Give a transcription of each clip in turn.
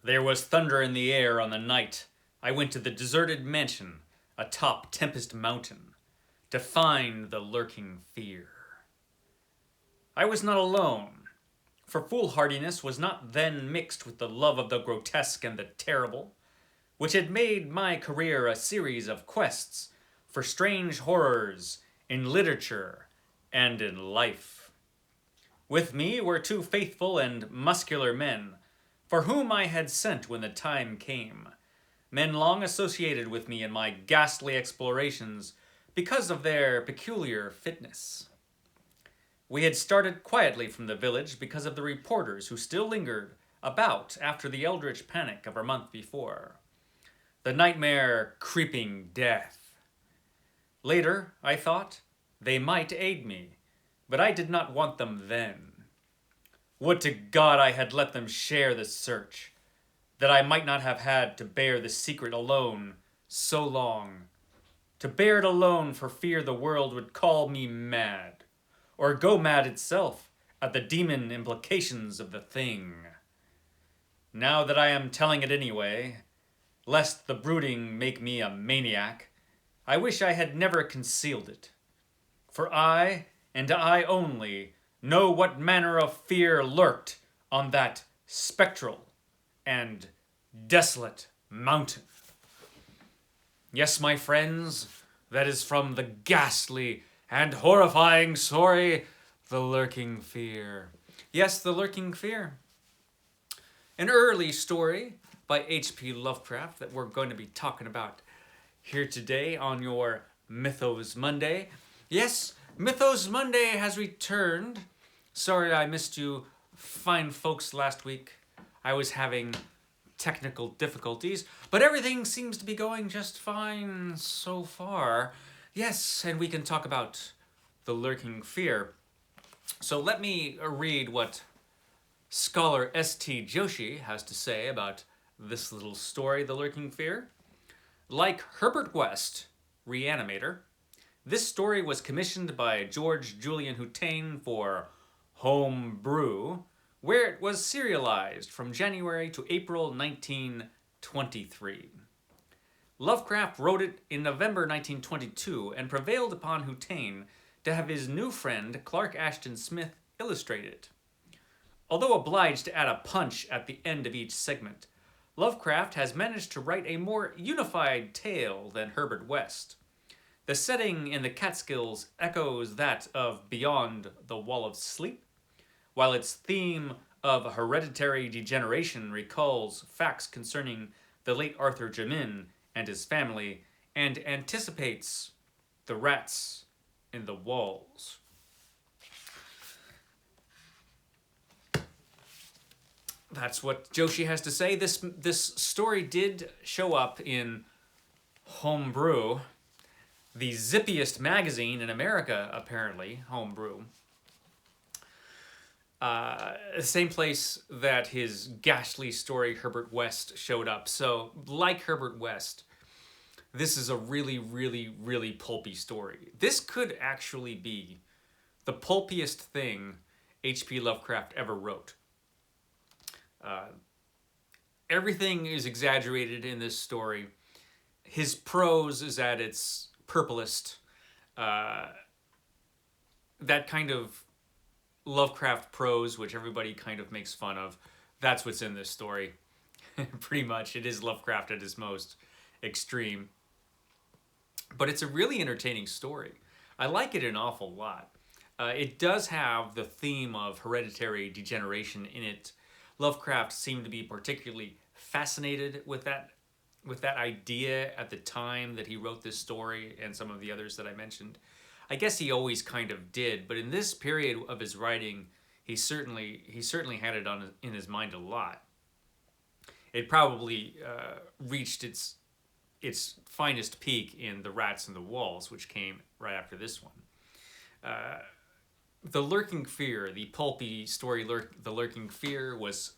There was thunder in the air on the night I went to the deserted mansion atop Tempest Mountain to find the lurking fear. I was not alone, for foolhardiness was not then mixed with the love of the grotesque and the terrible, which had made my career a series of quests for strange horrors in literature and in life. With me were two faithful and muscular men, for whom I had sent when the time came, men long associated with me in my ghastly explorations because of their peculiar fitness. We had started quietly from the village because of the reporters who still lingered about after the eldritch panic of a month before. The nightmare creeping death. Later, I thought, they might aid me, but I did not want them then. Would to God I had let them share the search, that I might not have had to bear the secret alone so long. To bear it alone for fear the world would call me mad, or go mad itself at the demon implications of the thing. Now that I am telling it anyway, lest the brooding make me a maniac, I wish I had never concealed it. For I, and I only, know what manner of fear lurked on that spectral and desolate mountain. Yes, my friends, that is from the ghastly and horrifying story, The Lurking Fear. Yes, The Lurking Fear. An early story by H.P. Lovecraft that we're going to be talking about here today on your Mythos Monday. Yes, Mythos Monday has returned. Sorry I missed you fine folks last week. I was having technical difficulties, but everything seems to be going just fine so far. Yes, and we can talk about The Lurking Fear. So let me read what scholar S.T. Joshi has to say about this little story, The Lurking Fear. Like Herbert West, Reanimator, this story was commissioned by George Julian Hutain for Home Brew, where it was serialized from January to April 1923. Lovecraft wrote it in November 1922 and prevailed upon Hutain to have his new friend Clark Ashton Smith illustrate it. Although obliged to add a punch at the end of each segment, Lovecraft has managed to write a more unified tale than Herbert West. The setting in the Catskills echoes that of Beyond the Wall of Sleep, while its theme of hereditary degeneration recalls facts concerning the late Arthur Jamin and his family and anticipates the rats in the walls. That's what Joshi has to say. This story did show up in Homebrew, the zippiest magazine in America, apparently, Homebrew. The same place that his ghastly story Herbert West showed up. So, like Herbert West, this is a really, really, really pulpy story. This could actually be the pulpiest thing H.P. Lovecraft ever wrote. Everything is exaggerated in this story. His prose is at its purplest. That kind of Lovecraft prose, which everybody kind of makes fun of, that's what's in this story. Pretty much, it is Lovecraft at his most extreme. But it's a really entertaining story. I like it an awful lot. It does have the theme of hereditary degeneration in it. Lovecraft seemed to be particularly fascinated with that idea at the time that he wrote this story and some of the others that I mentioned. I guess he always kind of did, but in this period of his writing, he certainly had it in his mind a lot. It probably reached its finest peak in The Rats in the Walls, which came right after this one. The Lurking Fear, the pulpy story, The Lurking Fear, was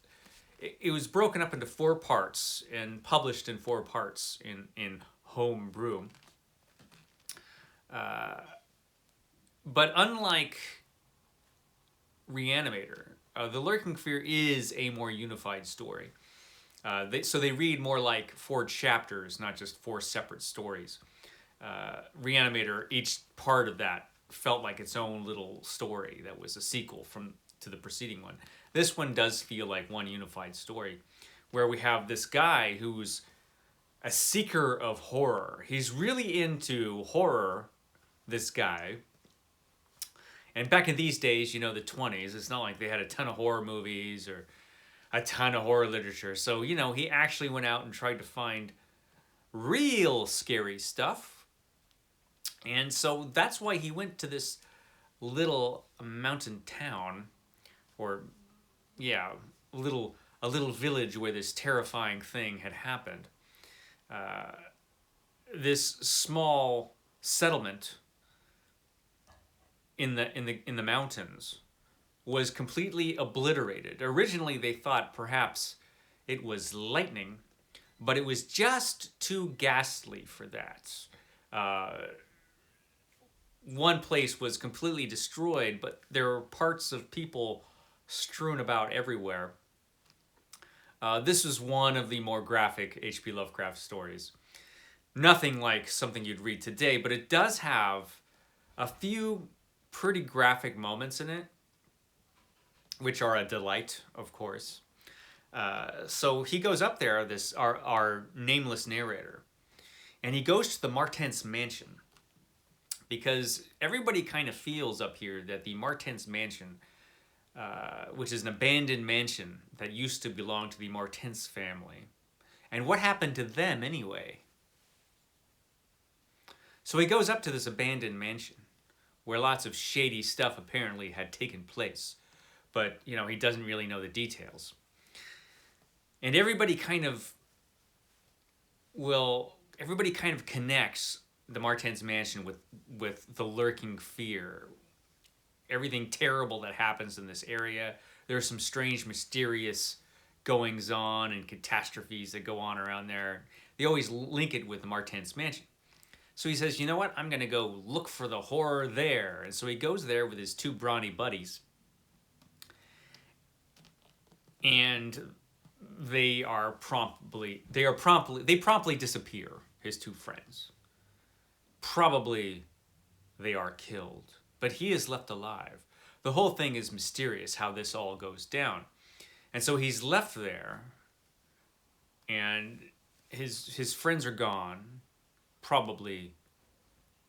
broken up into 4 parts and published in 4 parts in Homebrew. But unlike Reanimator, The Lurking Fear is a more unified story. So they read more like 4 chapters, not just 4 separate stories. Reanimator, each part of that felt like its own little story that was a sequel to the preceding one. This one does feel like one unified story, where we have this guy who's a seeker of horror. He's really into horror, this guy. And back in these days, the 20s, it's not like they had a ton of horror movies or a ton of horror literature. So, he actually went out and tried to find real scary stuff. And so that's why he went to this little mountain town, or yeah, a little village where this terrifying thing had happened. This small settlement in the mountains was completely obliterated. Originally, they thought perhaps it was lightning, but it was just too ghastly for that. One place was completely destroyed, but there were parts of people strewn about everywhere. This was one of the more graphic H.P. Lovecraft stories. Nothing like something you'd read today, but it does have a few pretty graphic moments in it, which are a delight, of course. So he goes up there, our nameless narrator, and he goes to the Martens mansion, because everybody kind of feels up here that the Martens mansion, which is an abandoned mansion that used to belong to the Martens family. And what happened to them anyway? So he goes up to this abandoned mansion where lots of shady stuff apparently had taken place. But, he doesn't really know the details. And everybody kind of connects the Martens mansion with the lurking fear. Everything terrible that happens in this area. There's some strange, mysterious goings on and catastrophes that go on around there. They always link it with the Martens mansion. So he says, you know what? I'm going to go look for the horror there. And so he goes there with his 2 brawny buddies. And they promptly disappear, his 2 friends. Probably they are killed, but he is left alive. The whole thing is mysterious how this all goes down. And so he's left there, and his friends are gone, probably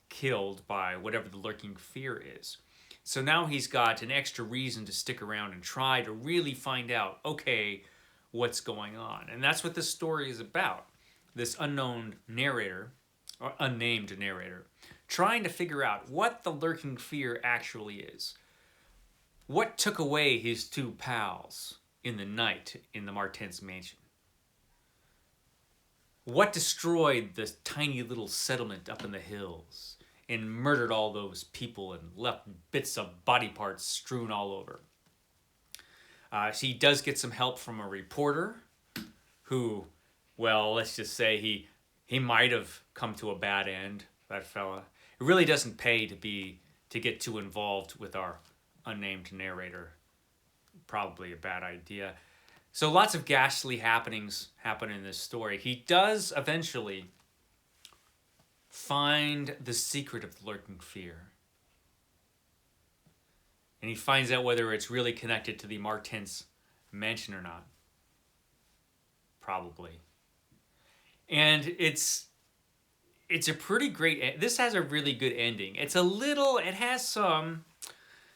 killed by whatever the lurking fear is. So now he's got an extra reason to stick around and try to really find out, okay, what's going on. And that's what this story is about. This unknown narrator, or unnamed narrator, trying to figure out what the lurking fear actually is. What took away his 2 pals in the night in the Martens mansion? What destroyed this tiny little settlement up in the hills and murdered all those people and left bits of body parts strewn all over? He does get some help from a reporter who, well, let's just say he might have come to a bad end, that fella. It really doesn't pay to get too involved with our unnamed narrator. Probably a bad idea. So lots of ghastly happenings happen in this story. He does eventually find the secret of the lurking fear. And he finds out whether it's really connected to the Martens mansion or not. Probably. And it's a pretty great... This has a really good ending. It has some,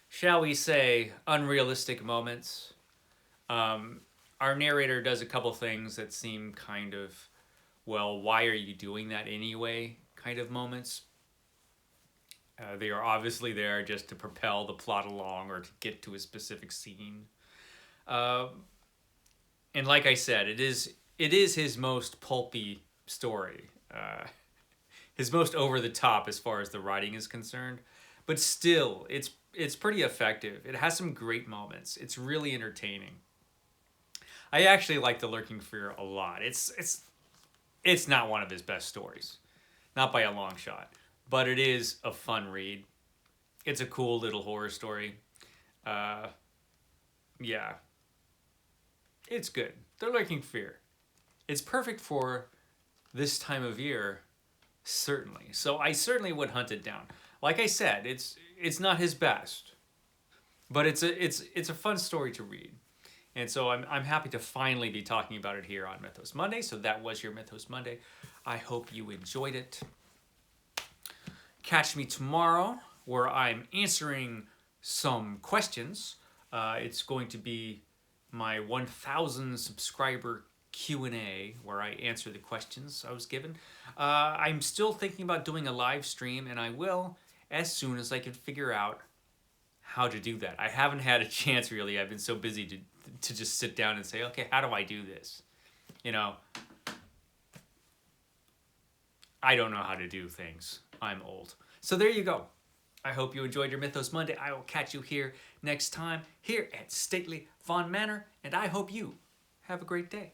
shall we say, unrealistic moments. Our narrator does a couple things that seem kind of, well, why are you doing that anyway, kind of moments. They are obviously there just to propel the plot along or to get to a specific scene. And like I said, it is his most pulpy story. His most over the top as far as the writing is concerned. But still, it's pretty effective. It has some great moments. It's really entertaining. I actually like The Lurking Fear a lot. It's not one of his best stories. Not by a long shot. But it is a fun read. It's a cool little horror story. Yeah. It's good. The Lurking Fear. it's perfect for this time of year, certainly. So I certainly would hunt it down. Like I said, it's not his best, but it's a fun story to read. And so I'm happy to finally be talking about it here on Mythos Monday. So that was your Mythos Monday. I hope you enjoyed it. Catch me tomorrow where I'm answering some questions. It's going to be my 1,000 subscriber Q&A where I answer the questions I was given. I'm still thinking about doing a live stream, and I will as soon as I can figure out how to do that. I haven't had a chance really. I've been so busy to just sit down and say, okay, how do I do this? You know, I don't know how to do things. I'm old. So there you go. I hope you enjoyed your Mythos Monday. I will catch you here next time, here at Stately Vaughan Manor, and I hope you have a great day.